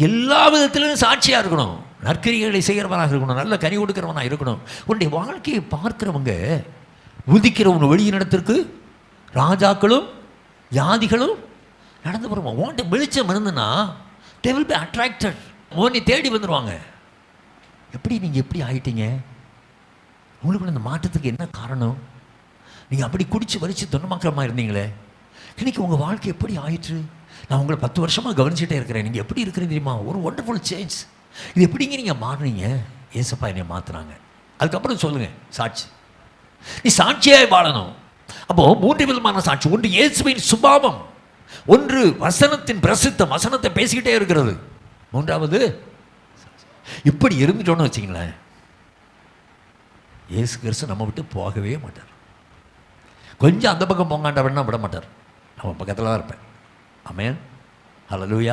எல்லா விதத்திலும் சாட்சியாக இருக்கணும், நற்கிரிகளை செய்கிறவனாக இருக்கணும், நல்ல கனி கொடுக்கிறவனாக இருக்கணும். உன்னுடைய வாழ்க்கையை பார்க்குறவங்க உதிக்கிற உன் வெளியினிடத்திற்கு ராஜாக்களும் ஜாதிகளும் நடந்து போகிறோம். உன்ட்டு வெளிச்சம் இருந்துன்னா they will be attracted. உன்னை தேடி வந்துடுவாங்க. எப்படி நீங்கள் எப்படி ஆகிட்டீங்க? உங்களுக்கு இந்த மாற்றத்துக்கு என்ன காரணம்? நீங்கள் அப்படி குடிச்சு வலிச்சு தொண்டமாக்கிரமாக இருந்தீங்களே, இன்றைக்கி உங்கள் வாழ்க்கை எப்படி ஆயிற்று? நான் உங்களை 10 வருஷமாக கவனிச்சுட்டே இருக்கிறேன். நீங்கள் எப்படி இருக்கிறீங்க தெரியுமா? ஒரு ஒண்டர்ஃபுல் சேஞ்ச். இது எப்படிங்க நீங்கள் மாறுனீங்க? ஏசப்பா என்னை மாற்றுறாங்க. அதுக்கப்புறம் சொல்லுங்கள் சாட்சி. நீ சாட்சியாக வாழணும். அப்போது 3 விதமான சாட்சி. ஒன்று இயேசுவின் சுபாவம், ஒன்று வசனத்தின் பிரசித்தம், வசனத்தை பேசிக்கிட்டே இருக்கிறது. 3வது இப்படி இருந்துட்டோன்னு வச்சிங்களேன், இயேசு கிறிஸ்து நம்ம விட்டு போகவே மாட்டார். கொஞ்சம் அந்த பக்கம் போங்காண்டவன்னா விட மாட்டார். நம்ம பக்கத்தில் தான் இருப்பேன். ஆமென். ஹல்லேலூயா.